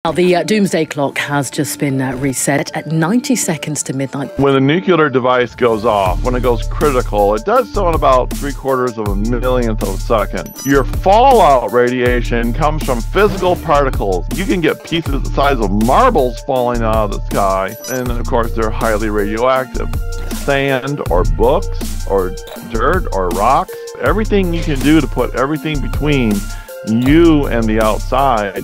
Now, the doomsday clock has just been reset at 90 seconds to midnight. When the nuclear device goes off, when it goes critical, it does so in about 3/4 of a millionth of a second. Your fallout radiation comes from physical particles. You can get pieces the size of marbles falling out of the sky, and of course they're highly radioactive. Sand or books or dirt or rocks, everything you can do to put everything between you and the outside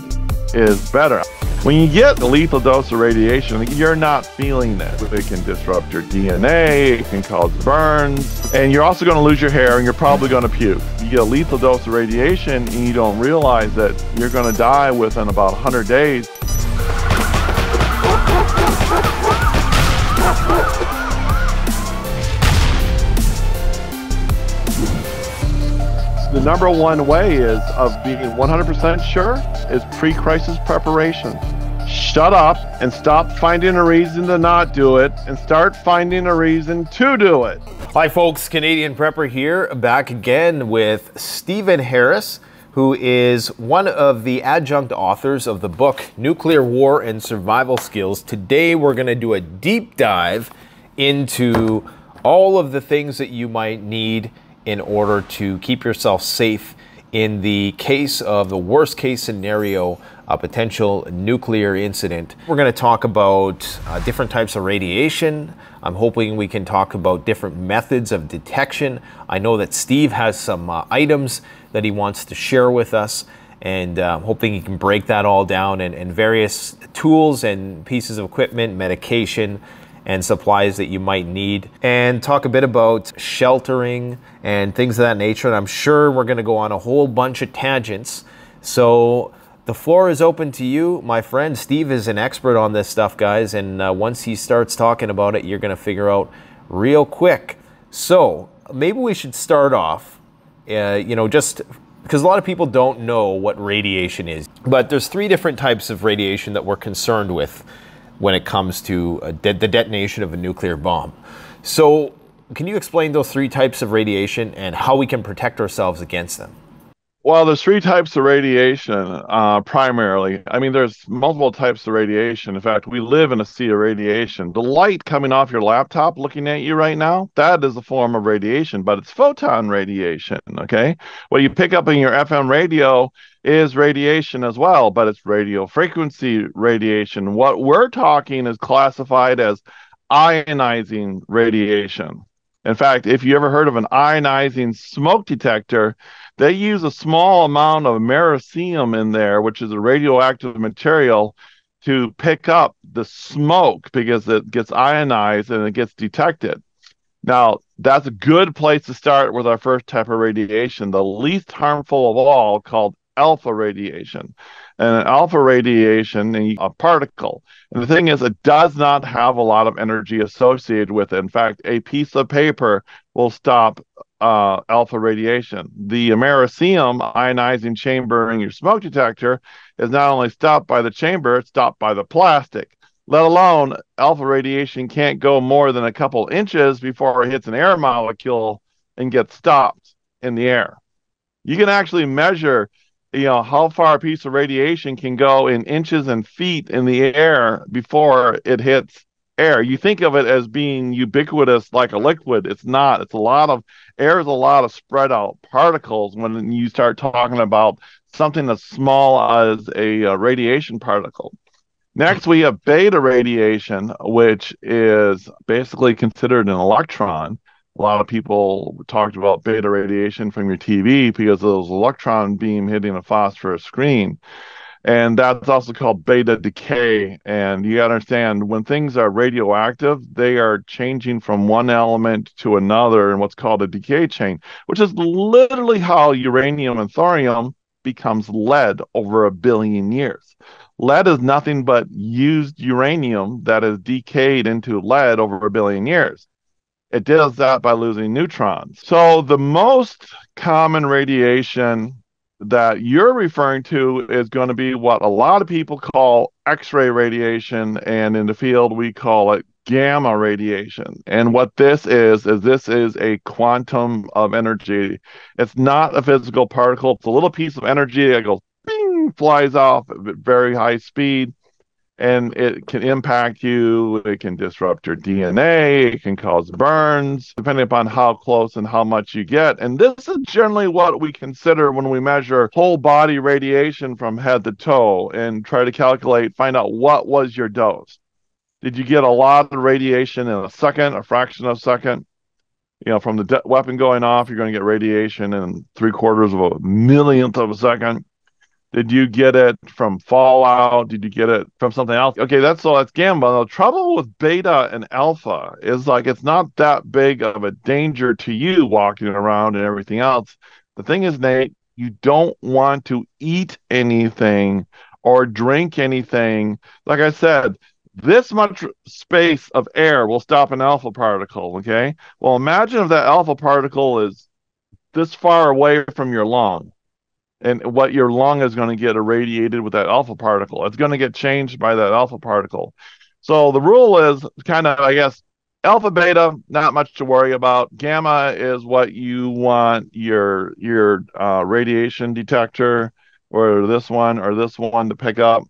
is better. When you get a lethal dose of radiation, you're not feeling it. It can disrupt your DNA, it can cause burns, and you're also going to lose your hair, and you're probably going to puke. You get a lethal dose of radiation and you don't realize that you're going to die within about 100 days. The number one way of being 100% sure is pre-crisis preparation. Shut up and stop finding a reason to not do it and start finding a reason to do it. Hi folks, Canadian Prepper here, back again with Stephen Harris, who is one of the adjunct authors of the book Nuclear War and Survival Skills. Today we're going to do a deep dive into all of the things that you might need in order to keep yourself safe in the case of the worst case scenario, a potential nuclear incident. We're going to talk about different types of radiation. I'm hoping we can talk about different methods of detection. I know that Steve has some items that he wants to share with us, and I'm hoping he can break that all down, and various tools and pieces of equipment, medication, and supplies that you might need, and talk a bit about sheltering and things of that nature. And I'm sure we're going to go on a whole bunch of tangents. So the floor is open to you, my friend. Steve is an expert on this stuff, guys, and once he starts talking about it, you're going to figure out real quick. So maybe we should start off, just because a lot of people don't know what radiation is. But there's 3 different types of radiation that we're concerned with when it comes to the detonation of a nuclear bomb. So can you explain those 3 types of radiation and how we can protect ourselves against them? Well, there's 3 types of radiation, primarily. I mean, there's multiple types of radiation. In fact, we live in a sea of radiation. The light coming off your laptop looking at you right now, that is a form of radiation, but it's photon radiation, okay? What you pick up in your FM radio is radiation as well, but it's radio frequency radiation. What we're talking is classified as ionizing radiation. In fact, if you ever heard of an ionizing smoke detector, they use a small amount of americium in there, which is a radioactive material, to pick up the smoke because it gets ionized and it gets detected. Now, that's a good place to start with our first type of radiation, the least harmful of all, called alpha radiation. And alpha radiation is a particle. And the thing is, it does not have a lot of energy associated with it. In fact, a piece of paper will stop alpha radiation. The americium ionizing chamber in your smoke detector is not only stopped by the chamber, it's stopped by the plastic. Let alone, alpha radiation can't go more than a couple inches before it hits an air molecule and gets stopped in the air. You can actually measure how far a piece of radiation can go in inches and feet in the air before it hits air. You think of it as being ubiquitous like a liquid. It's not. It's a lot of air, is a lot of spread out particles when you start talking about something as small as a radiation particle. Next, we have beta radiation, which is basically considered an electron. A lot of people talked about beta radiation from your TV because of those electron beam hitting a phosphorus screen. And that's also called beta decay. And you got to understand, when things are radioactive, they are changing from one element to another in what's called a decay chain, which is literally how uranium and thorium becomes lead over 1 billion years. Lead is nothing but used uranium that is decayed into lead over 1 billion years. It does that by losing neutrons. So the most common radiation that you're referring to is going to be what a lot of people call X-ray radiation, and in the field we call it gamma radiation. And what this is a quantum of energy. It's not a physical particle. It's a little piece of energy that goes bing, ping, flies off at very high speed, and it can impact you. It can disrupt your DNA. It can cause burns, depending upon how close and how much you get. And this is generally what we consider when we measure whole body radiation from head to toe and try to find out what was your dose. Did you get a lot of radiation in a second, a fraction of a second? From the weapon going off, you're going to get radiation in 3/4 of a millionth of a second. Did you get it from fallout? Did you get it from something else? Okay, that's gamma. The trouble with beta and alpha is it's not that big of a danger to you walking around and everything else. The thing is, Nate, you don't want to eat anything or drink anything. Like I said, this much space of air will stop an alpha particle, okay? Well, imagine if that alpha particle is this far away from your lung, and what your lung is going to get irradiated with that alpha particle. It's going to get changed by that alpha particle. So the rule is kind of, I guess, alpha, beta, not much to worry about. Gamma is what you want your radiation detector, or this one to pick up.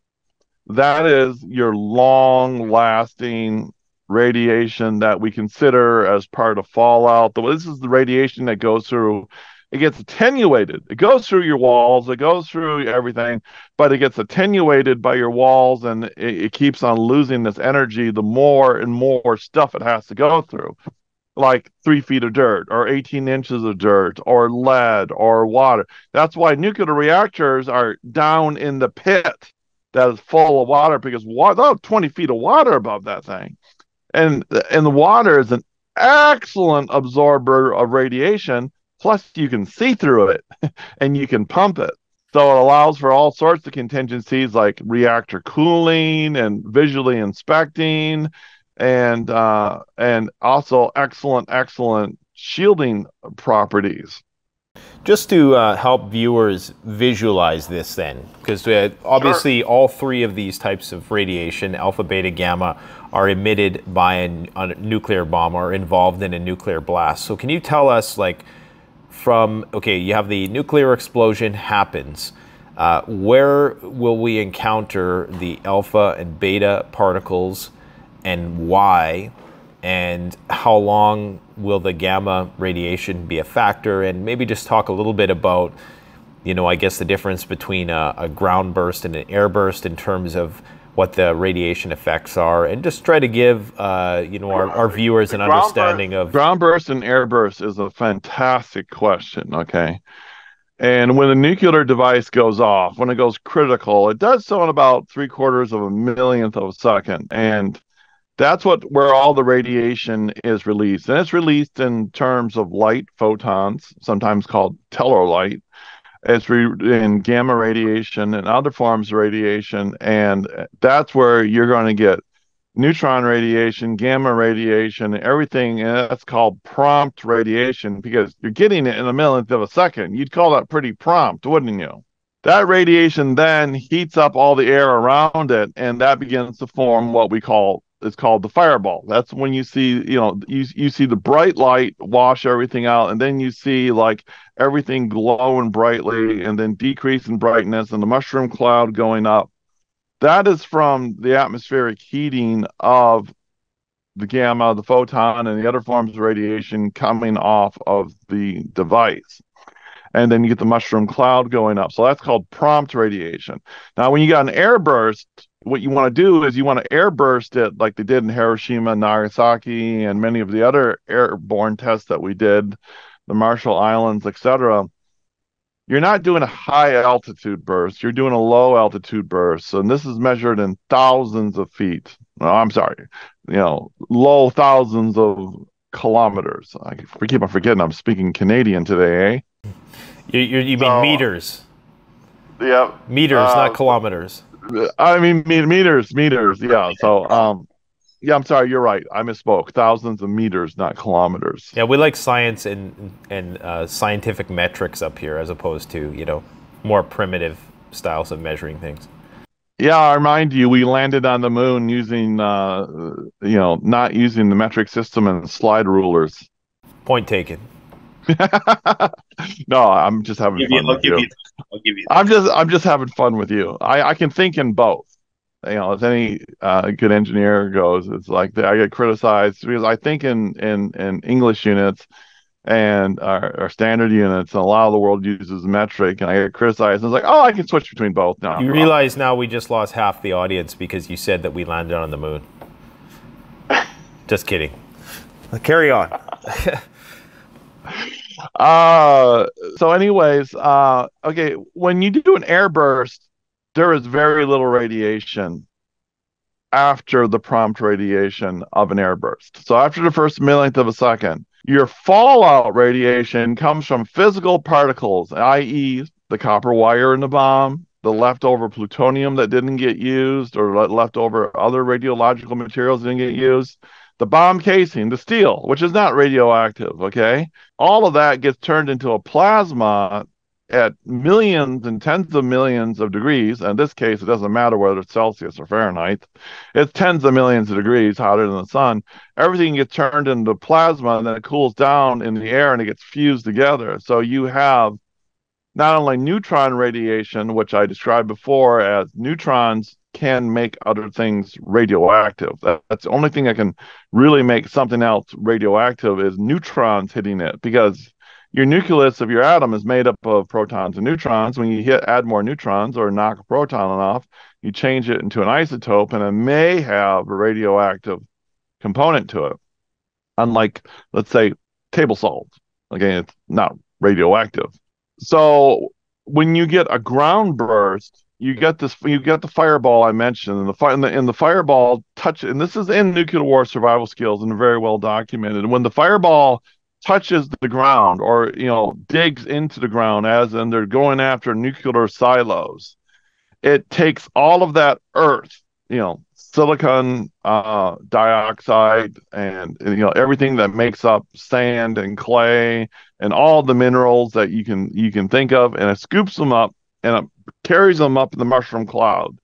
That is your long-lasting radiation that we consider as part of fallout. This is the radiation that goes through. It gets attenuated. It goes through your walls. It goes through everything, but it gets attenuated by your walls, and it keeps on losing this energy the more and more stuff it has to go through, like 3 feet of dirt or 18 inches of dirt or lead or water. That's why nuclear reactors are down in the pit that is full of water, because they'll have 20 feet of water above that thing. And the water is an excellent absorber of radiation. Plus, you can see through it and you can pump it. So it allows for all sorts of contingencies like reactor cooling and visually inspecting, and also excellent shielding properties. Just to help viewers visualize this then, because obviously sure, all three of these types of radiation, alpha, beta, gamma, are emitted by a nuclear bomb or involved in a nuclear blast. So can you tell us, you have the nuclear explosion happens, where will we encounter the alpha and beta particles and why? And how long will the gamma radiation be a factor? And maybe just talk a little bit about, I guess the difference between a ground burst and an air burst in terms of what the radiation effects are, and just try to give, our viewers an understanding of... Ground burst and air burst is a fantastic question, okay? And when the nuclear device goes off, when it goes critical, it does so in about 3/4 of a millionth of a second. And that's where all the radiation is released. And it's released in terms of light photons, sometimes called teller light. It's in gamma radiation and other forms of radiation. And that's where you're going to get neutron radiation, gamma radiation, everything. And that's called prompt radiation, because you're getting it in a millionth of a second. You'd call that pretty prompt, wouldn't you? That radiation then heats up all the air around it, and that begins to form what it's called the fireball. That's when you see, you see the bright light wash everything out, and then you see everything glowing brightly and then decrease in brightness and the mushroom cloud going up. That is from the atmospheric heating of the gamma, the photon, and the other forms of radiation coming off of the device. And then you get the mushroom cloud going up. So that's called prompt radiation. Now, when you got an air burst, what you want to do is you want to air burst it like they did in Hiroshima, Nagasaki, and many of the other airborne tests that we did, the Marshall Islands, etc. You're not doing a high altitude burst. You're doing a low altitude burst. And this is measured in thousands of feet. No, I'm sorry, low thousands of kilometers. I keep on forgetting I'm speaking Canadian today, eh? You mean meters? Yeah. Meters, not kilometers. I mean meters. Yeah. So, I'm sorry. You're right. I misspoke. Thousands of meters, not kilometers. Yeah, we like science and scientific metrics up here, as opposed to more primitive styles of measuring things. Yeah, I remind you, we landed on the moon using not using the metric system and slide rulers. Point taken. No, I'm just having fun with you. I'll give you. I'm just having fun with you. I can think in both. You know, as any good engineer goes, it's like I get criticized because I think in English units and our standard units, and a lot of the world uses metric, and I get criticized. And it's like, oh, I can switch between both now. You realize now we just lost half the audience because you said that we landed on the moon. Just kidding. Carry on. So anyways, okay, when you do an airburst, there is very little radiation after the prompt radiation of an airburst. So after the first millionth of a second, your fallout radiation comes from physical particles, i.e. the copper wire in the bomb, the leftover plutonium that didn't get used, or leftover other radiological materials that didn't get used, the bomb casing, the steel, which is not radioactive, okay? All of that gets turned into a plasma at millions and tens of millions of degrees. In this case, it doesn't matter whether it's Celsius or Fahrenheit. It's tens of millions of degrees hotter than the sun. Everything gets turned into plasma, and then it cools down in the air and it gets fused together. So you have not only neutron radiation, which I described before as neutrons can make other things radioactive. That's the only thing that can really make something else radioactive is neutrons hitting it, because your nucleus of your atom is made up of protons and neutrons. When you add more neutrons or knock a proton off, you change it into an isotope, and it may have a radioactive component to it. Unlike, let's say, table salt. Again, it's not radioactive. So when you get a ground burst, you get the fireball I mentioned, and the fireball touch, and this is in nuclear war survival skills and very well documented. When the fireball touches the ground, or digs into the ground, as in they're going after nuclear silos, it takes all of that earth, silicon dioxide, and everything that makes up sand and clay and all the minerals that you can think of, and it scoops them up and it carries them up in the mushroom cloud,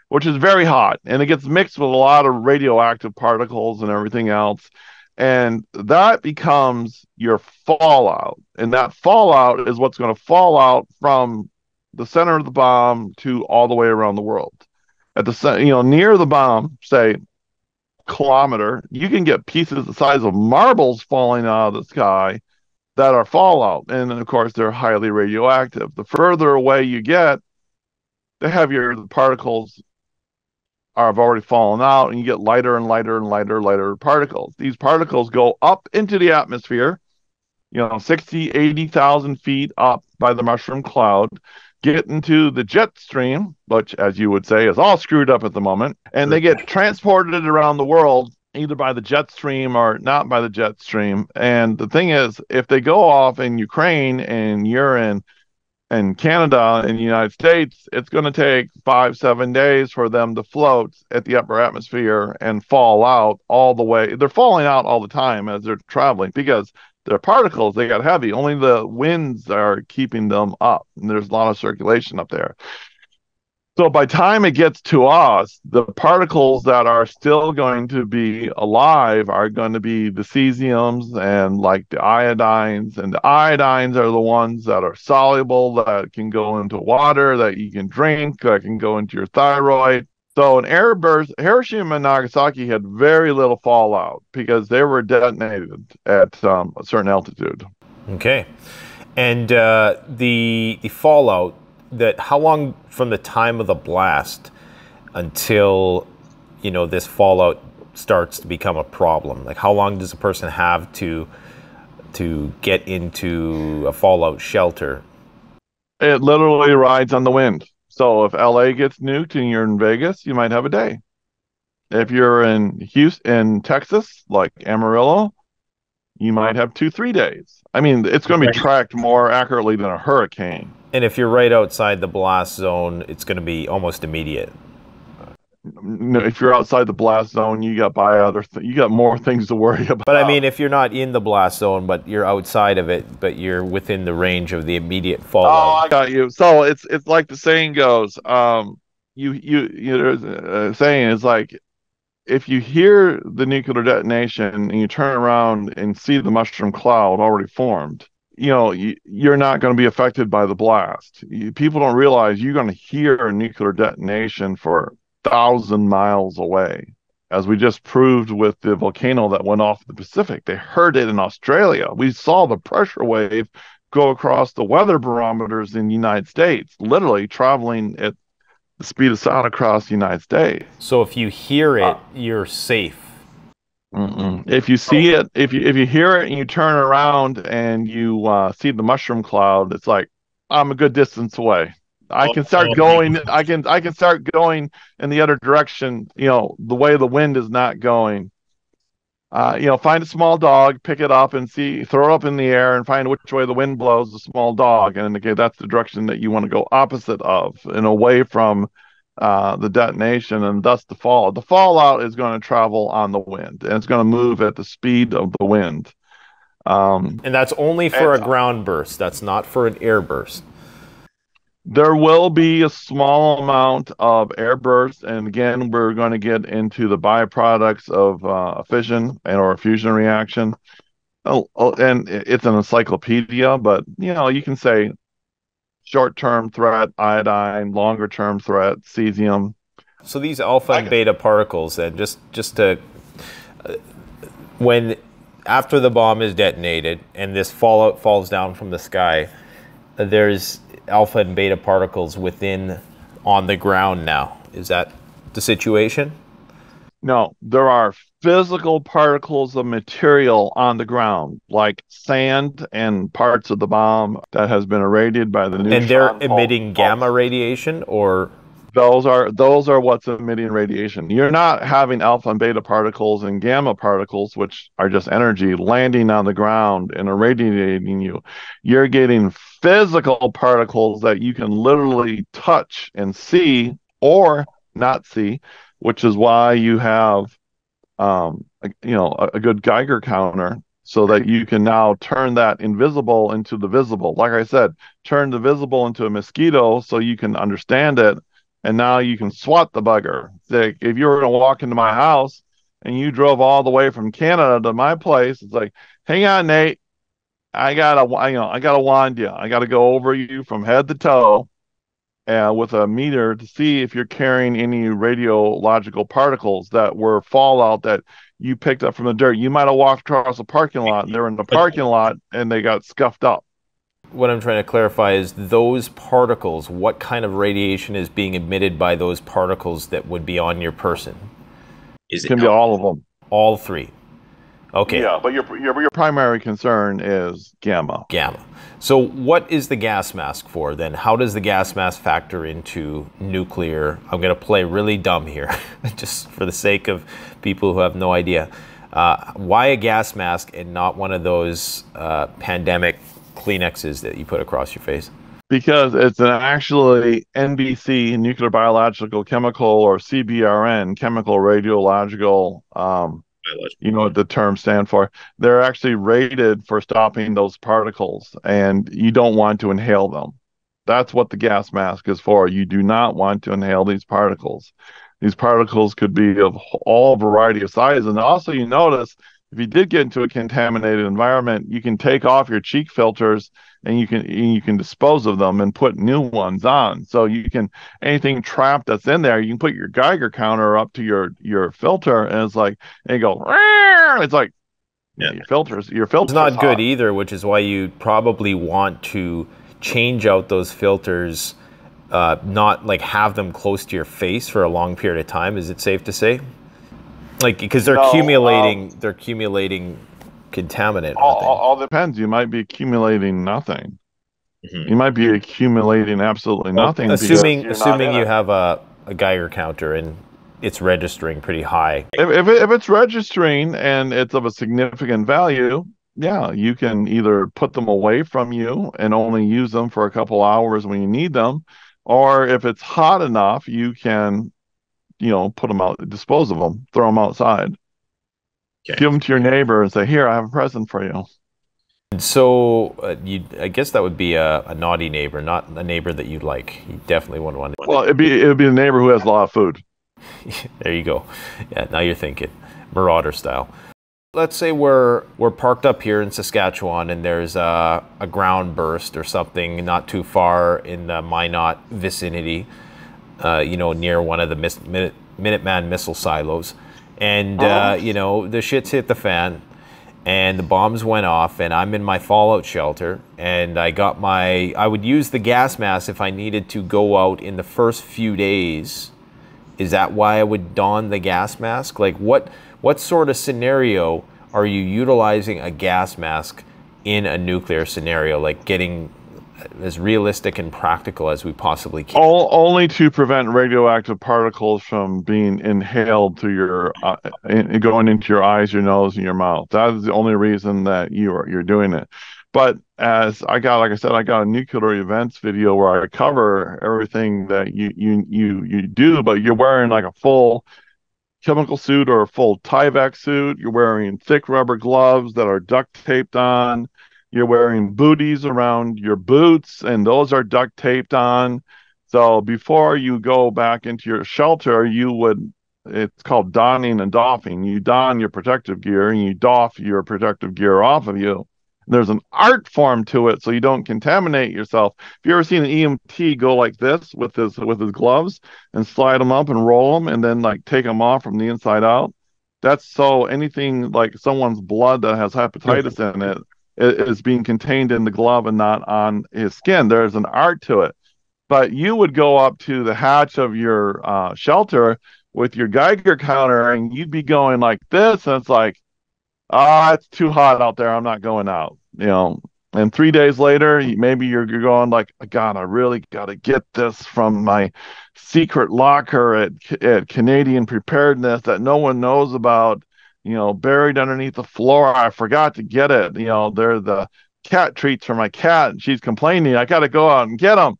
which is very hot, and it gets mixed with a lot of radioactive particles and everything else. And that becomes your fallout. And that fallout is what's going to fall out from the center of the bomb to all the way around the world. At the near the bomb, say kilometer, you can get pieces the size of marbles falling out of the sky that are fallout. And of course, they're highly radioactive. The further away you get, the heavier the particles have already fallen out, and you get lighter and lighter and lighter particles. These particles go up into the atmosphere, 60, 80,000 feet up by the mushroom cloud, get into the jet stream, which, as you would say, is all screwed up at the moment, and they get transported around the world either by the jet stream or not by the jet stream. And the thing is, if they go off in Ukraine and you're in Canada and the United States, it's going to take 5-7 days for them to float at the upper atmosphere and fall out all the way. They're falling out all the time as they're traveling because they're particles. They got heavy. Only the winds are keeping them up, and there's a lot of circulation up there. So by the time it gets to us, the particles that are still going to be alive are going to be the cesiums and like the iodines. And the iodines are the ones that are soluble, that can go into water, that you can drink, that can go into your thyroid. So an airburst, Hiroshima and Nagasaki had very little fallout because they were detonated at a certain altitude. Okay. And the fallout, how long from the time of the blast until this fallout starts to become a problem? Like, how long does a person have to get into a fallout shelter? It literally rides on the wind. So if LA gets nuked and you're in Vegas, you might have a day. If you're in Houston, Texas, like Amarillo, you might have 2-3 days. I mean, it's going to be tracked more accurately than a hurricane. And if you're right outside the blast zone, it's going to be almost immediate. No, if you're outside the blast zone, you got you got more things to worry about. But I mean, if you're not in the blast zone, but you're outside of it, but you're within the range of the immediate fallout. Oh, I got you. So it's like the saying goes. There's a saying is like, if you hear the nuclear detonation and you turn around and see the mushroom cloud already formed, you're not going to be affected by the blast. People don't realize you're going to hear a nuclear detonation for 1,000 miles away. As we just proved with the volcano that went off the Pacific, they heard it in Australia. We saw the pressure wave go across the weather barometers in the United States, literally traveling at the speed of sound across the United States. So if you hear it, you're safe. If you see it, if you hear it and you turn around and you see the mushroom cloud, it's like I'm a good distance away. I can start going. I can start going in the other direction. The way the wind is not going. Find a small dog, pick it up, and throw it up in the air, and find which way the wind blows the small dog, and okay, that's the direction that you want to go opposite of and away from the detonation, and thus the fallout. The fallout is going to travel on the wind, and it's going to move at the speed of the wind. And that's only for a ground burst. That's not for an air burst. There will be a small amount of air bursts, and again, we're going to get into the byproducts of a fission or a fusion reaction. And it's an encyclopedia, but you can say short-term threat, iodine, longer-term threat, cesium. So these alpha and beta particles, and just to after the bomb is detonated and this fallout falls down from the sky, there's alpha and beta particles on the ground now. Is that the situation? No, there are physical particles of material on the ground, like sand and parts of the bomb that has been irradiated by the neutron. And they're emitting gamma radiation, or those are what's emitting radiation. You're not having alpha and beta particles and gamma particles, which are just energy, landing on the ground and irradiating you. You're getting physical particles that you can literally touch and see or not see, which is why you have a good Geiger counter, so that you can now turn that invisible into the visible. Like I said, turn the visible into a mosquito so you can understand it, and now you can swat the bugger. Like if you were going to walk into my house and you drove all the way from Canada to my place, it's like, hang on, Nate, I gotta wand you. I gotta go over you from head to toe with a meter to see if you're carrying any radiological particles that were fallout that you picked up from the dirt. You might have walked across a parking lot, and they were in the parking lot, and they got scuffed up. What I'm trying to clarify is those particles, what kind of radiation is being emitted by those particles that would be on your person? It can be all of them. All three. Okay. Yeah, but your primary concern is gamma. Gamma. So what is the gas mask for then? How does the gas mask factor into nuclear? I'm going to play really dumb here, just for the sake of people who have no idea. Why a gas mask and not one of those pandemic Kleenexes that you put across your face? Because it's actually NBC, nuclear biological chemical, or CBRN, chemical radiological. You know what the terms stand for. They're actually rated for stopping those particles, and you don't want to inhale them. That's what the gas mask is for. You do not want to inhale these particles. These particles could be of all variety of sizes. And also, you notice, if you did get into a contaminated environment, you can take off your cheek filters and you can dispose of them and put new ones on. So you can, anything trapped that's in there, you can put your Geiger counter up to your filter, and it's like, and you go, it's like, yeah, your filters. It's not good either, which is why you probably want to change out those filters, not like have them close to your face for a long period of time. Is it safe to say? Like, because they're accumulating contaminant. All depends. You might be accumulating nothing. Mm-hmm. You might be accumulating absolutely nothing. Assuming you have a Geiger counter and it's registering pretty high. If it's registering and it's of a significant value, yeah, you can either put them away from you and only use them for a couple hours when you need them, or if it's hot enough, you can, put them out, dispose of them, throw them outside. Okay. Give them to your neighbor and say, "Here, I have a present for you." So I guess that would be a naughty neighbor, not a neighbor that you'd like. You definitely wouldn't want to. Well, it'd be a neighbor who has a lot of food. There you go. Yeah, now you're thinking Marauder style. let's say we're parked up here in Saskatchewan, and there's a ground burst or something not too far in the Minot vicinity, near one of the Minuteman missile silos, and the shit's hit the fan, and the bombs went off, and I'm in my fallout shelter, and I would use the gas mask if I needed to go out in the first few days. Is that why I would don the gas mask? Like, what sort of scenario are you utilizing a gas mask in a nuclear scenario? Like, getting as realistic and practical as we possibly can. Only to prevent radioactive particles from being inhaled through your going into your eyes, your nose, and your mouth. That is the only reason that you're doing it. But like I said, I got a nuclear events video where I cover everything that you do, but you're wearing like a full chemical suit or a full Tyvek suit. You're wearing thick rubber gloves that are duct taped on. You're wearing booties around your boots, and those are duct taped on. So before you go back into your shelter, it's called donning and doffing. You don your protective gear and you doff your protective gear off of you. There's an art form to it so you don't contaminate yourself. If you ever seen an EMT go like this with his gloves and slide them up and roll them and then like take them off from the inside out, that's so anything like someone's blood that has hepatitis in it is being contained in the glove and not on his skin. There's an art to it. But you would go up to the hatch of your shelter with your Geiger counter and you'd be going like this, and it's like, it's too hot out there, I'm not going out, and 3 days later maybe you're going like, God, I really got to get this from my secret locker at Canadian Preparedness that no one knows about, buried underneath the floor. I forgot to get it. They're the cat treats for my cat, and she's complaining. I got to go out and get them.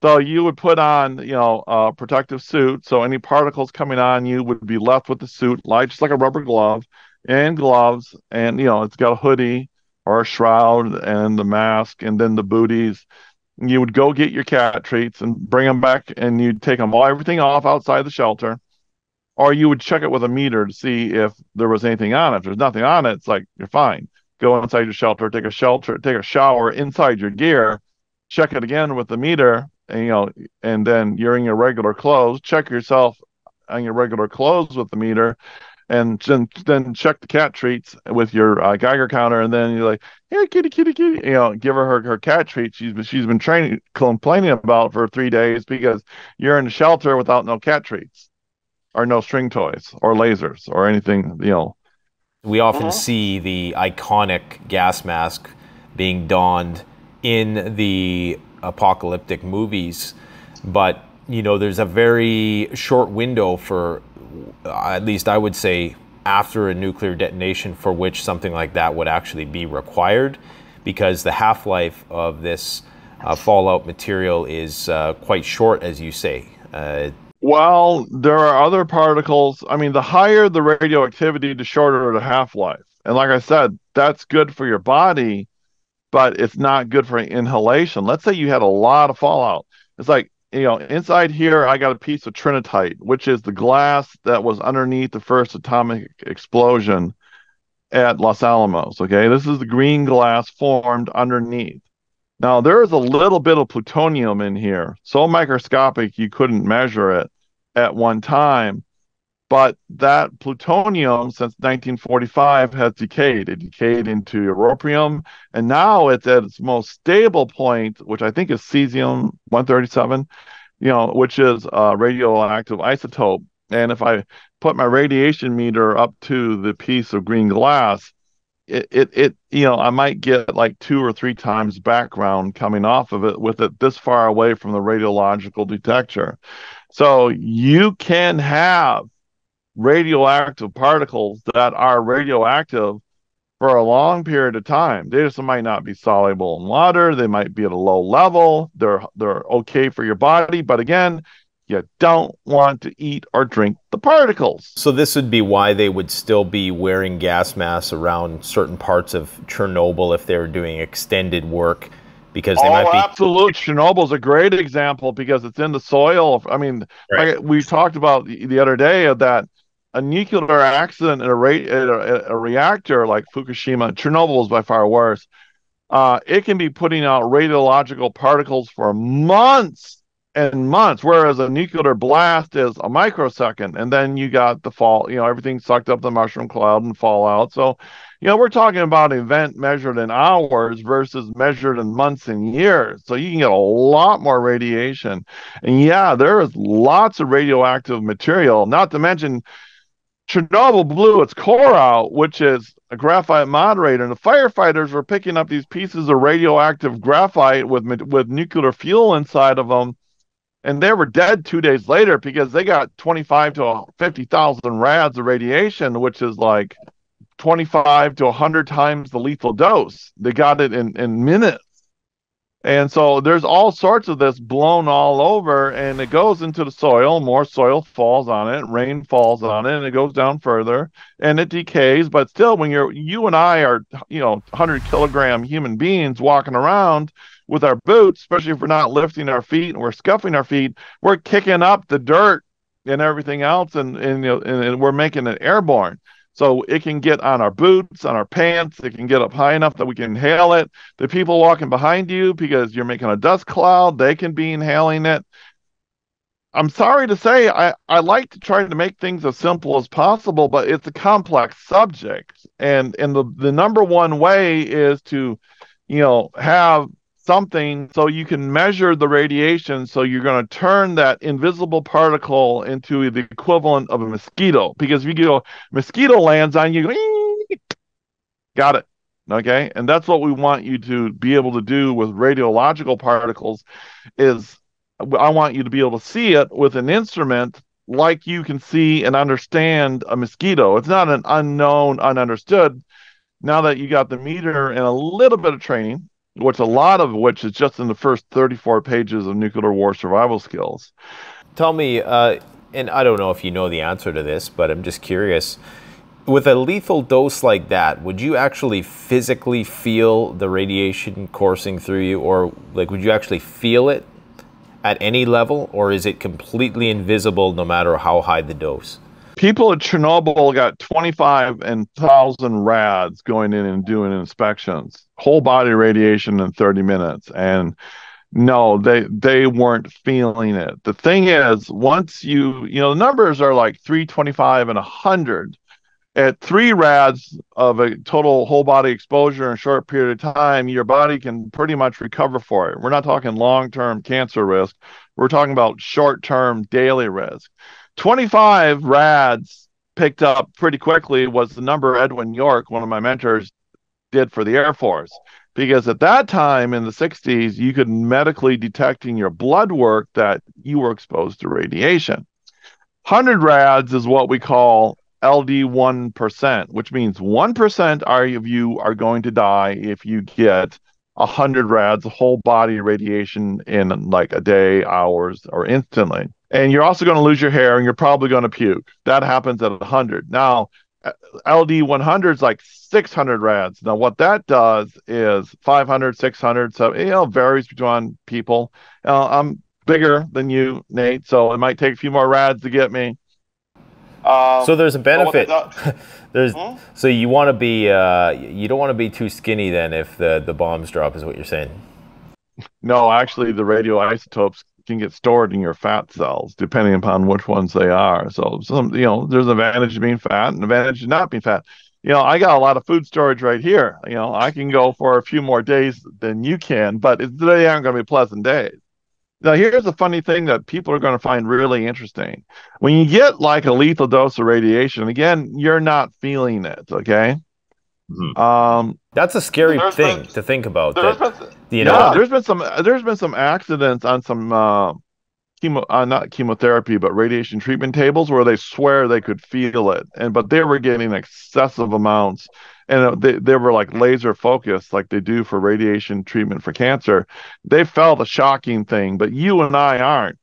So you would put on, a protective suit, so any particles coming on you would be left with the suit, just like a rubber glove, and gloves, and it's got a hoodie or a shroud and the mask and then the booties. You would go get your cat treats and bring them back, and you'd take everything off outside the shelter, or you would check it with a meter to see if there was anything on it. If there's nothing on it, it's like, you're fine. Go inside your shelter, take a shower inside your gear, check it again with the meter, and then you're in your regular clothes. Check yourself on your regular clothes with the meter, and then check the cat treats with your Geiger counter, and then you're like, "Here, kitty, kitty, kitty," give her cat treat she's been complaining about for 3 days because you're in the shelter without no cat treats, or no string toys, or lasers, or anything. We often see the iconic gas mask being donned in the apocalyptic movies, but there's a very short window for, at least I would say, after a nuclear detonation for which something like that would actually be required, because the half-life of this fallout material is quite short, as you say. Well, there are other particles. I mean, the higher the radioactivity, the shorter the half-life. And like I said, that's good for your body, but it's not good for inhalation. Let's say you had a lot of fallout. It's like, inside here, I got a piece of trinitite, which is the glass that was underneath the first atomic explosion at Los Alamos. Okay, this is the green glass formed underneath. Now, there is a little bit of plutonium in here, so microscopic you couldn't measure it at one time. But that plutonium, since 1945, has decayed. It decayed into europium, and now it's at its most stable point, which I think is cesium-137, which is a radioactive isotope. And if I put my radiation meter up to the piece of green glass, I might get like 2 or 3 times background coming off of it with it this far away from the radiological detector. So you can have radioactive particles that are radioactive for a long period of time. They just might not be soluble in water. They might be at a low level. They're okay for your body, but again, you don't want to eat or drink the particles. So this would be why they would still be wearing gas masks around certain parts of Chernobyl if they were doing extended work, because they might be... absolutely. Chernobyl's a great example because it's in the soil. I mean, right. Like we talked about the other day of that a nuclear accident in a reactor like Fukushima, Chernobyl is by far worse. It can be putting out radiological particles for months and months, whereas a nuclear blast is a microsecond, and then you got the fall, everything sucked up the mushroom cloud and fallout. So, we're talking about an event measured in hours versus measured in months and years. So you can get a lot more radiation. And yeah, there is lots of radioactive material, not to mention Chernobyl blew its core out, which is a graphite moderator, and the firefighters were picking up these pieces of radioactive graphite with nuclear fuel inside of them, and they were dead 2 days later because they got 25 to 50,000 rads of radiation, which is like 25 to 100 times the lethal dose. They got it in minutes. And so there's all sorts of this blown all over, and it goes into the soil. More soil falls on it, rain falls on it, and it goes down further, and it decays. But still, when you and I are, 100-kilogram human beings walking around with our boots, especially if we're not lifting our feet and we're scuffing our feet, we're kicking up the dirt and everything else, and we're making it airborne. So it can get on our boots, on our pants. It can get up high enough that we can inhale it. The people walking behind you, because you're making a dust cloud, they can be inhaling it. I'm sorry to say, I like to try to make things as simple as possible, but it's a complex subject. And the number one way is to, have something so you can measure the radiation, so you're going to turn that invisible particle into the equivalent of a mosquito. Because if you go, mosquito lands on you, got it. Okay. And that's what we want you to be able to do with radiological particles is I want you to be able to see it with an instrument like you can see and understand a mosquito. It's not an unknown, ununderstood. Now that you got the meter and a little bit of training, which a lot of which is just in the first 34 pages of nuclear war survival skills. Tell me, and I don't know if you know the answer to this, but I'm just curious, with a lethal dose like that, would you actually physically feel the radiation coursing through you, or like would you actually feel it at any level, or is it completely invisible no matter how high the dose? People at Chernobyl got 25,000 rads going in and doing inspections, whole body radiation in 30 minutes. And no, they weren't feeling it. The thing is, once the numbers are like 325 and 100. At 3 rads of a total whole body exposure in a short period of time, your body can pretty much recover for it. We're not talking long-term cancer risk. We're talking about short-term daily risk. 25 rads picked up pretty quickly was the number Edwin York, one of my mentors, did for the Air Force. Because at that time in the 60s, you could medically detect in your blood work that you were exposed to radiation. 100 rads is what we call LD 1%, which means 1% of you are going to die if you get 100 rads whole body radiation in like a day, hours, or instantly. And you're also going to lose your hair, and you're probably going to puke. That happens at 100. Now, LD 100 is like 600 rads. Now, what that does is 500, 600, so it varies between people. I'm bigger than you, Nate, so it might take a few more rads to get me. So there's a benefit. So you want to be, you don't want to be too skinny then if the bombs drop, is what you're saying. No, actually, the radioisotopes can get stored in your fat cells, depending upon which ones they are. So there's an advantage to being fat and an advantage to not being fat. I got a lot of food storage right here. I can go for a few more days than you can, but they aren't going to be pleasant days. Now, here's the funny thing that people are going to find really interesting. When you get like a lethal dose of radiation, again, you're not feeling it, okay? Mm-hmm. That's a scary thing to think about. There's been some accidents on some not chemotherapy, but radiation treatment tables where they swear they could feel it, but they were getting excessive amounts, and they were like laser focused, like they do for radiation treatment for cancer. They felt a shocking thing, but you and I aren't.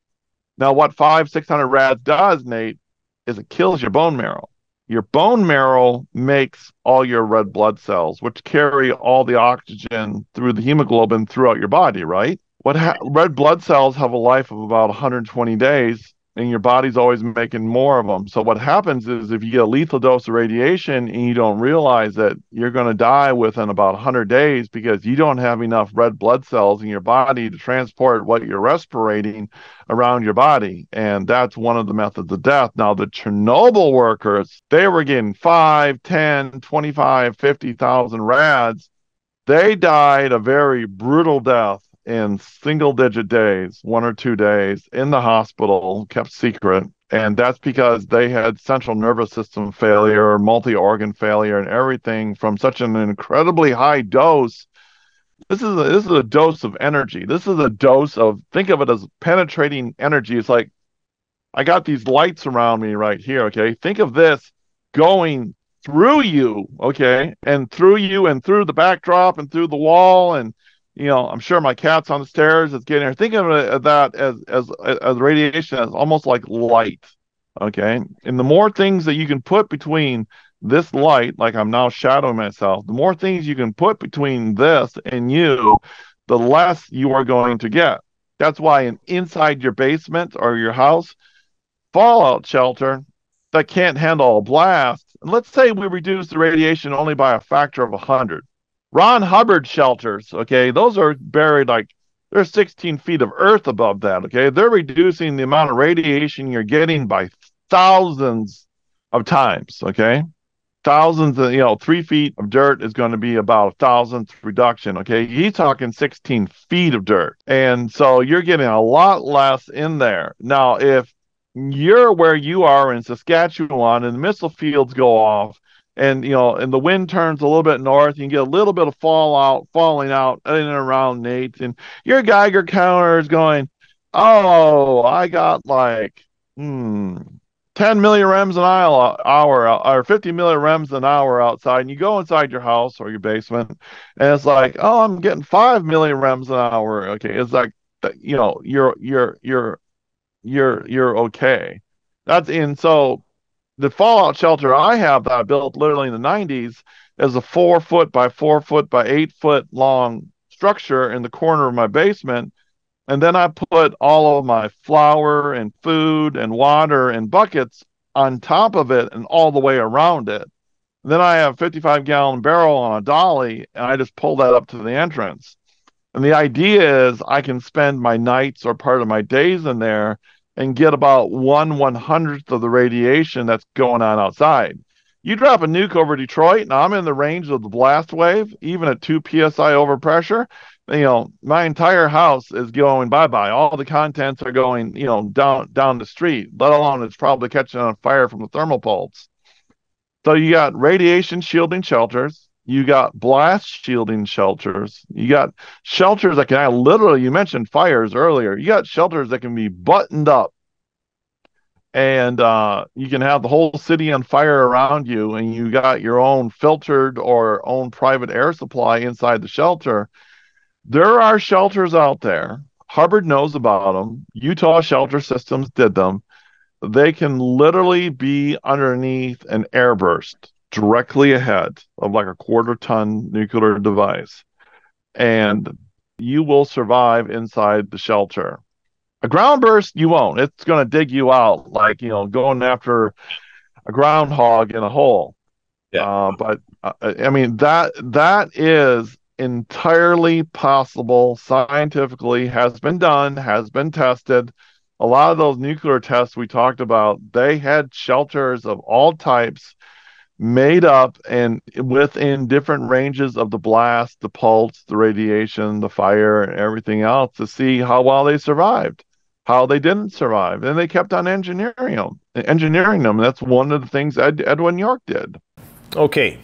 Now, what 500-600 rads does, Nate, is it kills your bone marrow. Your bone marrow makes all your red blood cells, which carry all the oxygen through the hemoglobin throughout your body, right? Red blood cells have a life of about 120 days, and your body's always making more of them. So what happens is if you get a lethal dose of radiation and you don't realize that you're going to die within about 100 days because you don't have enough red blood cells in your body to transport what you're respirating around your body. And that's one of the methods of death. Now, the Chernobyl workers, they were getting 5, 10, 25, 50,000 rads. They died a very brutal death in single-digit days, 1 or 2 days, in the hospital, kept secret. And that's because they had central nervous system failure, multi-organ failure, and everything from such an incredibly high dose. This is a dose of energy. This is a dose of, think of it as penetrating energy. It's like, I got these lights around me right here, okay? Think of this going through you, okay? And through you and through the backdrop and through the wall, and I'm sure my cat's on the stairs. It's getting here. Think of that as radiation, as almost like light, okay? And the more things that you can put between this light, like I'm now shadowing myself, the more things you can put between this and you, the less you are going to get. That's why inside your basement or your house, fallout shelter that can't handle a blast, and let's say we reduce the radiation only by a factor of 100. Ron Hubbard shelters, okay, those are buried like they're 16 feet of earth above that, okay? They're reducing the amount of radiation you're getting by thousands of times, okay? Thousands of, 3 feet of dirt is going to be about a 1,000th reduction, okay? He's talking 16 feet of dirt. And so you're getting a lot less in there. Now, if you're where you are in Saskatchewan and the missile fields go off, and and the wind turns a little bit north, you can get a little bit of falling out in and around Nate, and your Geiger counter is going, oh, I got like 10 millirems an hour or 50 millirems an hour outside, and you go inside your house or your basement, and it's like, oh, I'm getting 5 millirems an hour. Okay, it's like, you're okay. So the fallout shelter I have that I built literally in the 90s is a 4 foot by 4 foot by 8 foot long structure in the corner of my basement. And then I put all of my flour and food and water and buckets on top of it and all the way around it. And then I have a 55-gallon barrel on a dolly, and I just pull that up to the entrance. And the idea is I can spend my nights or part of my days in there and get about 1/100th of the radiation that's going on outside. You drop a nuke over Detroit, and I'm in the range of the blast wave, even at 2 psi overpressure. My entire house is going bye-bye. All the contents are going, down the street, let alone it's probably catching on fire from the thermal pulse. So you got radiation shielding shelters. You got blast shielding shelters. You got shelters that can literally, you mentioned fires earlier. You got shelters that can be buttoned up, and you can have the whole city on fire around you, and you got your own filtered or own private air supply inside the shelter. There are shelters out there. Hubbard knows about them. Utah Shelter Systems did them. They can literally be underneath an airburst directly ahead of like a 1/4-ton nuclear device, and you will survive inside the shelter. A ground burst, you won't. It's going to dig you out like, going after a groundhog in a hole. Yeah. But I mean, that is entirely possible scientifically, has been done, has been tested. A lot of those nuclear tests we talked about, they had shelters of all types made up and within different ranges of the blast, the pulse, the radiation, the fire, and everything else to see how well they survived, how they didn't survive. And they kept on engineering them. That's one of the things Edwin York did. Okay.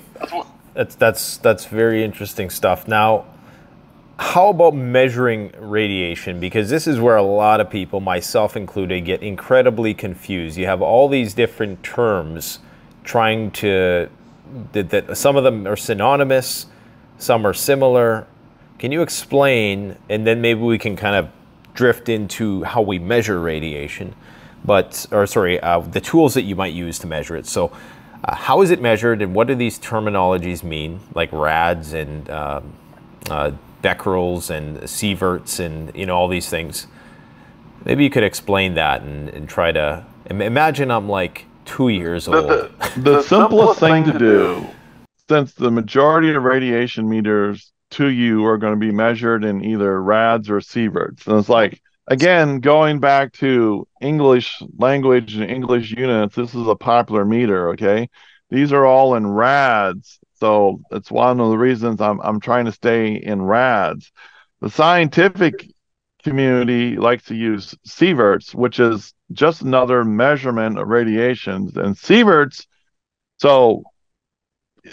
That's very interesting stuff. Now, how about measuring radiation? Because this is where a lot of people, myself included, get incredibly confused. You have all these different terms trying to, that some of them are synonymous, some are similar. Can you explain, and then maybe we can kind of drift into how we measure radiation, the tools that you might use to measure it. So how is it measured, and what do these terminologies mean, like rads and beckerels and sieverts and all these things? Maybe you could explain that and try to imagine I'm like 2 years old. The simplest thing to do, since the majority of radiation meters to you are going to be measured in either rads or sieverts. And it's like, again, going back to English language and English units, this is a popular meter, okay? These are all in rads. So it's one of the reasons I'm trying to stay in rads. The scientific community likes to use sieverts, which is just another measurement of radiations. And sieverts, so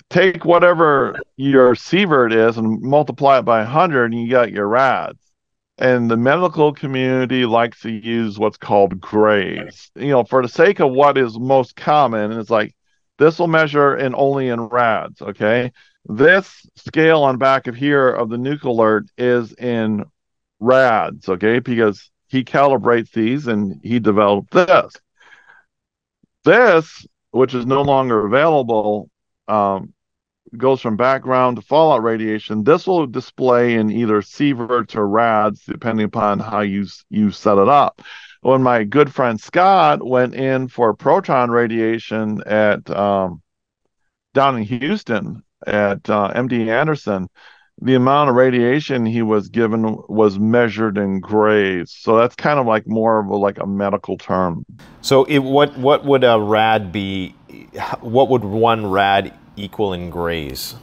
take whatever your sievert is and multiply it by 100, and you got your rads. And the medical community likes to use what's called grays. For the sake of what is most common, it's like this will measure in only in rads. Okay, this scale on back of here of the nuke alert is in rads. Okay, because he calibrates these and he developed this. This, which is no longer available, goes from background to fallout radiation. This will display in either sieverts or rads, depending upon how you set it up. When my good friend Scott went in for proton radiation at down in Houston at MD Anderson, the amount of radiation he was given was measured in grays. So that's kind of like more of a medical term. So what would a rad be? What would one rad equal in grays?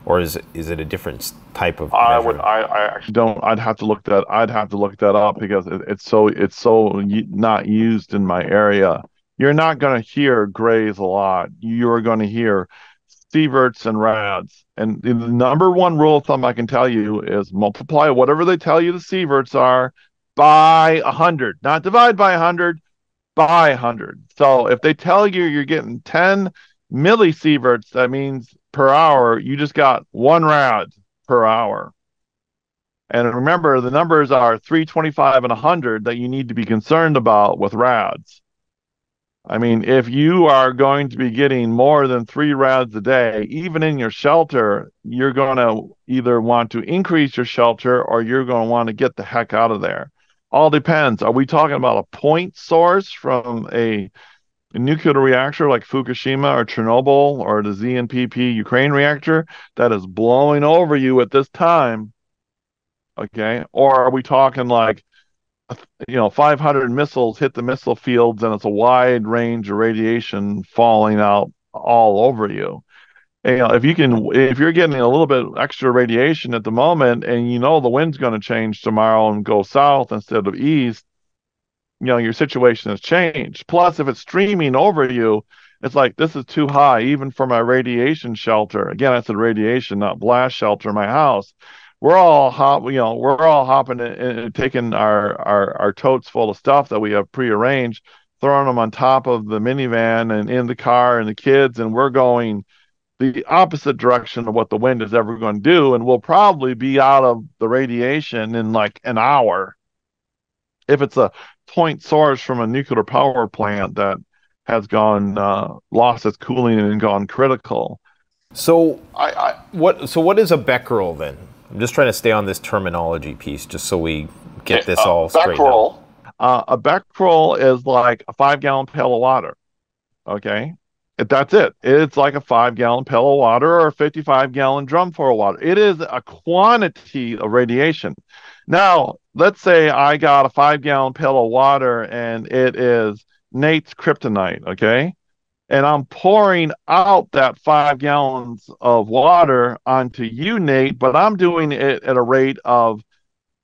Or is it a different type of measure? I actually don't. I'd have to look that up because it's so not used in my area. You're not going to hear grays a lot. You're going to hear sieverts and rads. And the number one rule of thumb I can tell you is multiply whatever they tell you the sieverts are by 100, not divide by 100, by 100. So if they tell you you're getting 10 millisieverts, that means per hour, you just got 1 rad per hour. And remember, the numbers are 325 and 100 that you need to be concerned about with rads. I mean, if you are going to be getting more than 3 rads a day, even in your shelter, you're going to either want to increase your shelter or you're going to want to get the heck out of there. All depends. Are we talking about a point source from a nuclear reactor like Fukushima or Chernobyl or the ZNPP Ukraine reactor that is blowing over you at this time? Okay. Or are we talking like 500 missiles hit the missile fields and it's a wide range of radiation falling out all over you? And, if you're getting a little bit extra radiation at the moment and the wind's going to change tomorrow and go south instead of east, your situation has changed. Plus, if it's streaming over you, it's like, this is too high, even for my radiation shelter. Again, I said radiation, not blast shelter in my house. We're all hopping and taking our totes full of stuff that we have prearranged, throwing them on top of the minivan and in the car and the kids, and we're going the opposite direction of what the wind is ever going to do, and we'll probably be out of the radiation in like an hour. If it's a point source from a nuclear power plant that has gone lost its cooling and gone critical. So what is a beckerel then? I'm just trying to stay on this terminology piece just so we get this all straight out. A beckerel is like a 5-gallon pail of water. Okay? That's it. It's like a 5-gallon pail of water or a 55-gallon drum full of water. It is a quantity of radiation. Now, let's say I got a 5-gallon pail of water and it is Nate's kryptonite, okay? And I'm pouring out that 5 gallons of water onto you, Nate, but I'm doing it at a rate of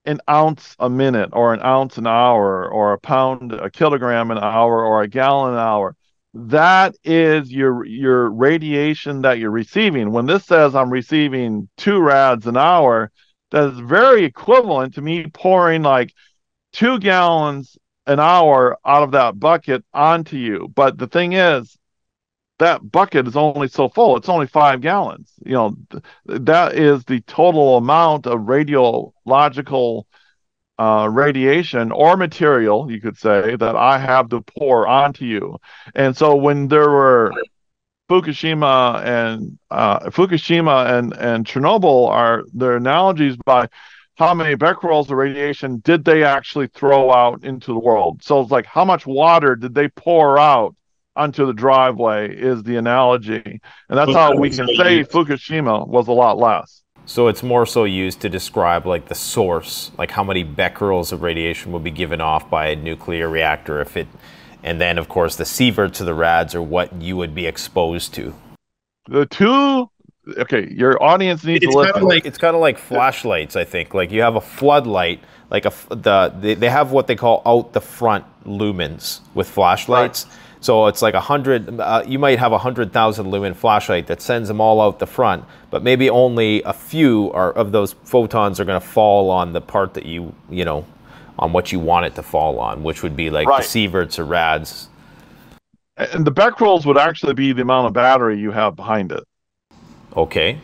an ounce a minute or an ounce an hour or a kilogram an hour or a gallon an hour. That is your radiation that you're receiving. When this says I'm receiving 2 rads an hour, that is very equivalent to me pouring like 2 gallons an hour out of that bucket onto you. But the thing is, that bucket is only so full. It's only 5 gallons. That is the total amount of radiological radiation or material, you could say, that I have to pour onto you. And so when there were Fukushima and Chernobyl are their analogies by how many becquerels of radiation did they actually throw out into the world? So it's like, how much water did they pour out onto the driveway is the analogy. And that's how we can say Fukushima was a lot less. So it's more so used to describe like the source, like how many becquerels of radiation will be given off by a nuclear reactor if it, and then of course the sieverts or the rads are what you would be exposed to. The two, okay, your audience needs to listen. It's kind of like flashlights, I think. Like you have a floodlight, like they have what they call out the front lumens with flashlights. Right. So it's like 100, you might have 100,000 lumen flashlight that sends them all out the front, but maybe only a few of those photons are going to fall on the part that you know, on what you want it to fall on, which would be like the sieverts or rads. And the becquerels would actually be the amount of battery you have behind it. Okay.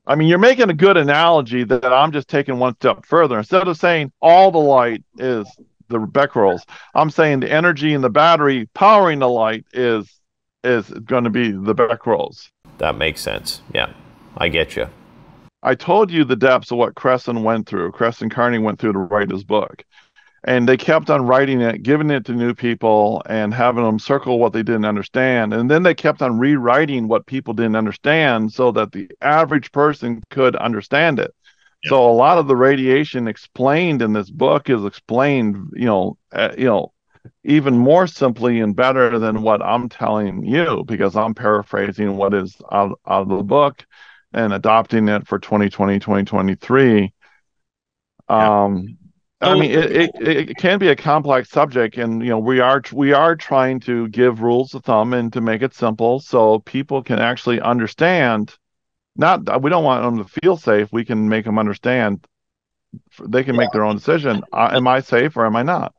I mean, you're making a good analogy that I'm just taking one step further. Instead of saying all the light is the becquerels, I'm saying the energy in the battery powering the light is going to be the becquerels. That makes sense. Yeah, I get you. I told you the depths of what Cresson went through. Cresson Carney went through to write his book. And they kept on writing it, giving it to new people, and having them circle what they didn't understand. And then they kept on rewriting what people didn't understand so that the average person could understand it. Yep. So a lot of the radiation explained in this book is explained, even more simply and better than what I'm telling you, because I'm paraphrasing what is out of the book and adopting it for 2020, 2023. Yeah. I mean, it can be a complex subject, and we are trying to give rules of thumb and to make it simple so people can actually understand. We don't want them to feel safe. We can make them understand. They can make their own decision. Am I safe or am I not?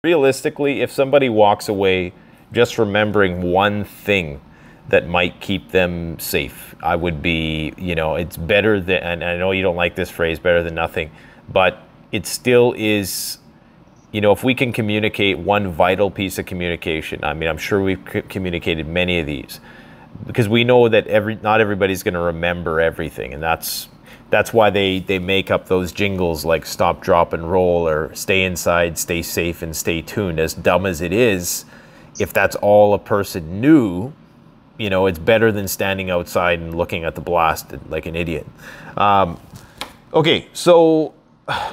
Realistically, if somebody walks away just remembering one thing that might keep them safe, I would be, it's better than, and I know you don't like this phrase, better than nothing, but it still is, if we can communicate one vital piece of communication. I mean, I'm sure we've communicated many of these because we know that not everybody's going to remember everything. And that's why they make up those jingles like stop, drop, and roll, or stay inside, stay safe, and stay tuned. As dumb as it is, if that's all a person knew, it's better than standing outside and looking at the blast like an idiot. Okay, so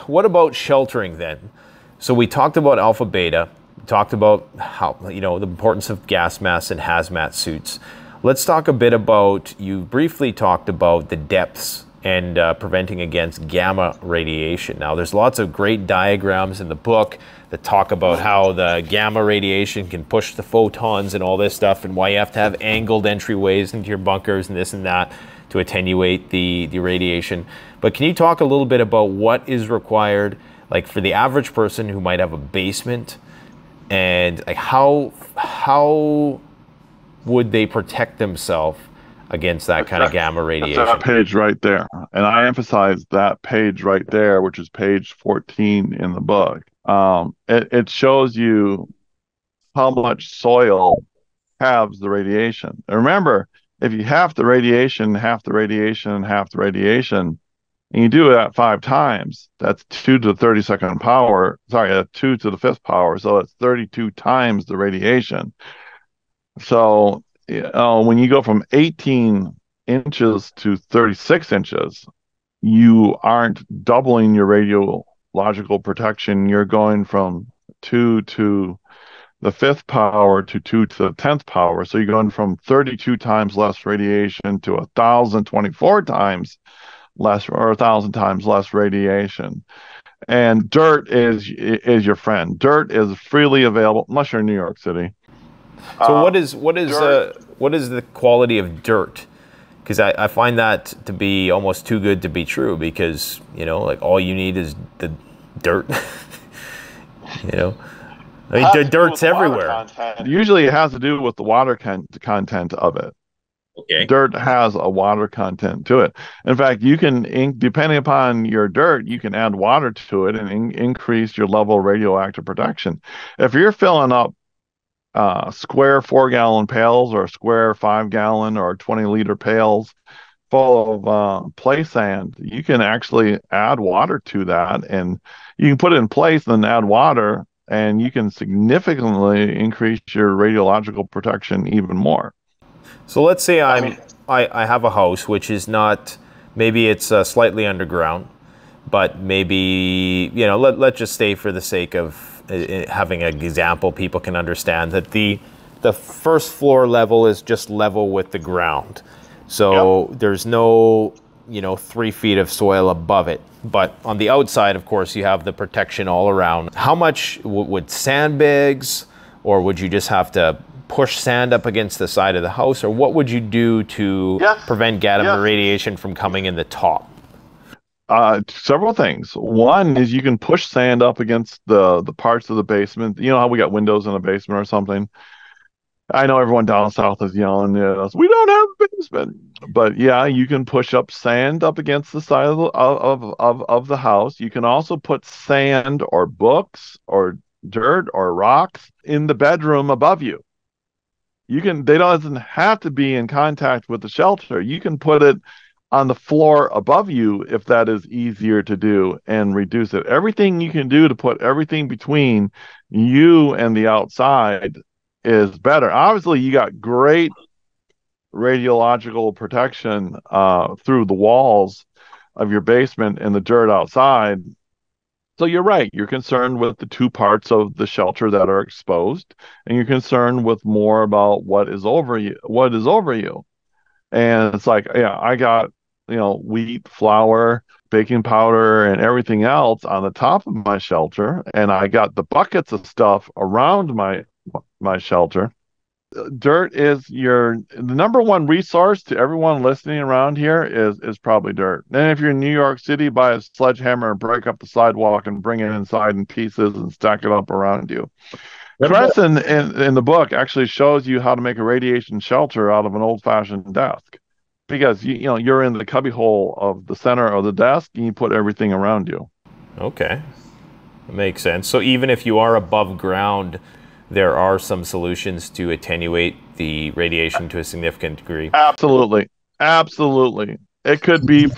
what about sheltering then? So we talked about alpha beta, we talked about how, the importance of gas masks and hazmat suits. Let's talk a bit about, you briefly talked about the depths and preventing against gamma radiation. Now there's lots of great diagrams in the book that talk about how the gamma radiation can push the photons and all this stuff, and why you have to have angled entryways into your bunkers and this and that to attenuate the radiation. But can you talk a little bit about what is required, like for the average person who might have a basement, and like how would they protect themselves against that kind of gamma radiation? That page right there. And I emphasize that page right there, which is page 14 in the book. It shows you how much soil halves the radiation. And remember, if you half the radiation, half the radiation, half the radiation, and you do that 5 times, that's 2 to the 32nd power. Sorry, 2 to the 5th power. So it's 32 times the radiation. So when you go from 18 inches to 36 inches, you aren't doubling your radiological protection. You're going from 2 to the 5th power to 2 to the 10th power. So you're going from 32 times less radiation to 1,024 times less, or 1,000 times less radiation. And dirt is your friend. Dirt is freely available, unless you're in New York City. So what is the quality of dirt? Because I find that to be almost too good to be true, because like all you need is the dirt. I mean, dirt's everywhere. Usually it has to do with the water content of it. Okay. Dirt has a water content to it. In fact, you can, depending upon your dirt, you can add water to it and increase your level of radioactive protection. If you're filling up square 4-gallon pails or square 5-gallon or 20-liter pails full of play sand, you can actually add water to that, and you can put it in place and then add water, and you can significantly increase your radiological protection even more. So let's say I have a house which is not, maybe it's slightly underground, but maybe, you know, let's just say for the sake of having an example, people can understand that the first floor level is just level with the ground. So there's no, you know, 3 feet of soil above it. But on the outside, of course, you have the protection all around. How much would sandbags, or would you just have to push sand up against the side of the house, or what would you do to prevent gamma radiation from coming in the top? Several things. One is you can push sand up against the parts of the basement. You know how we got windows in a basement or something? I know everyone down south is yelling, we don't have a basement. But yeah, you can push up sand up against the side of the house. You can also put sand or books or dirt or rocks in the bedroom above you. They doesn't have to be in contact with the shelter. You can put it on the floor above you if that is easier to do and reduce it. Everything you can do to put everything between you and the outside is better. Obviously, you got great radiological protection through the walls of your basement and the dirt outside. So you're right. You're concerned with the 2 parts of the shelter that are exposed, and you're concerned with more about what is over you. And it's like, yeah, I got, wheat, flour, baking powder, and everything else on the top of my shelter, and I got the buckets of stuff around my shelter. Dirt is the number one resource to everyone listening around here is probably dirt. And if you're in New York City, buy a sledgehammer and break up the sidewalk and bring it inside in pieces and stack it up around you. Preston in the book actually shows you how to make a radiation shelter out of an old-fashioned desk, because you're in the cubbyhole of the center of the desk and you put everything around you. Okay, that makes sense. So even if you are above ground, there are some solutions to attenuate the radiation to a significant degree. Absolutely. It could be you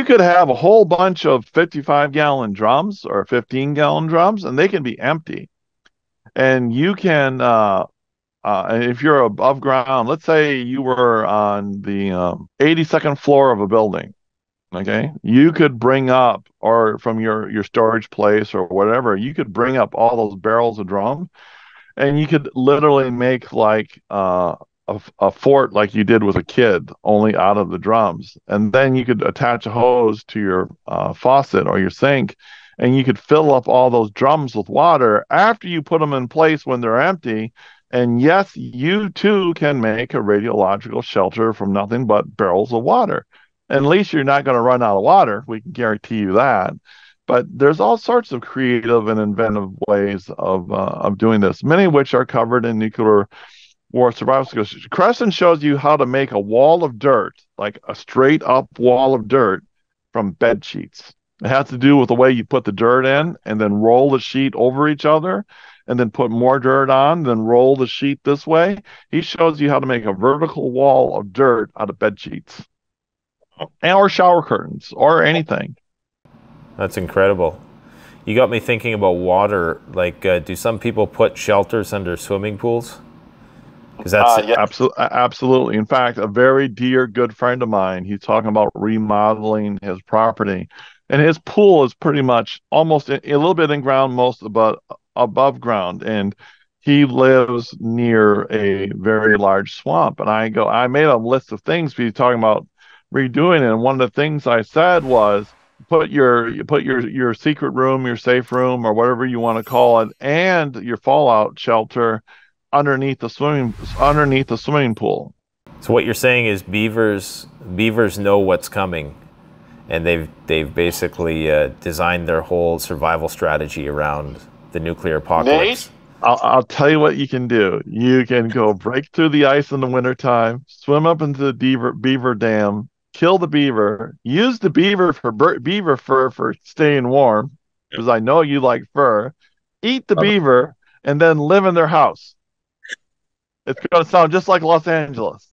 could have a whole bunch of 55-gallon drums or 15-gallon drums, and they can be empty. And you can, if you're above ground, let's say you were on the 82nd floor of a building. Okay, you could bring up, or from your storage place or whatever, you could bring up all those barrels of drum, and you could literally make like a fort like you did with a kid, only out of the drums. And then you could attach a hose to your faucet or your sink, and you could fill up all those drums with water after you put them in place when they're empty. And yes, you too can make a radiological shelter from nothing but barrels of water. At least you're not going to run out of water. We can guarantee you that. But there's all sorts of creative and inventive ways of doing this, many of which are covered in Nuclear War Survival Skills. Crescent shows you how to make a wall of dirt, like a straight up wall of dirt, from bed sheets. It has to do with the way you put the dirt in and then roll the sheet over each other and then put more dirt on, then roll the sheet this way. He shows you how to make a vertical wall of dirt out of bed sheets. Or shower curtains, or anything. That's incredible. You got me thinking about water. Like, do some people put shelters under swimming pools? Because that's absolutely. In fact, a very dear good friend of mine, he's talking about remodeling his property, and his pool is pretty much almost a little bit in ground, most above ground, and he lives near a very large swamp. And I made a list of things he's talking about redoing it, and one of the things I said was put your secret room, your safe room, or whatever you want to call it, and your fallout shelter underneath the swimming pool. So what you're saying is beavers know what's coming, and they've basically designed their whole survival strategy around the nuclear apocalypse. Nate, I'll tell you what you can do. You can go break through the ice in the wintertime, swim up into the beaver dam, kill the beaver, use the beaver for beaver fur for staying warm, because I know you like fur, eat the beaver, and then live in their house. It's going to sound just like Los Angeles.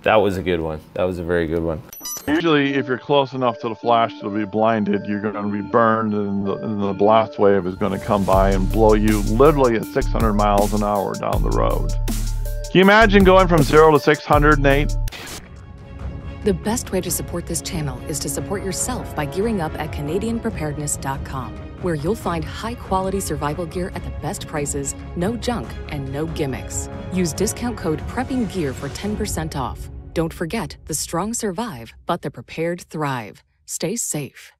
That was a good one. That was a very good one. Usually, if you're close enough to the flash to be blinded, you're going to be burned, and the blast wave is going to come by and blow you literally at 600 miles an hour down the road. Can you imagine going from 0 to 600, Nate? The best way to support this channel is to support yourself by gearing up at CanadianPreparedness.com, where you'll find high-quality survival gear at the best prices, no junk, and no gimmicks. Use discount code PREPPINGGEAR for 10% off. Don't forget, the strong survive, but the prepared thrive. Stay safe.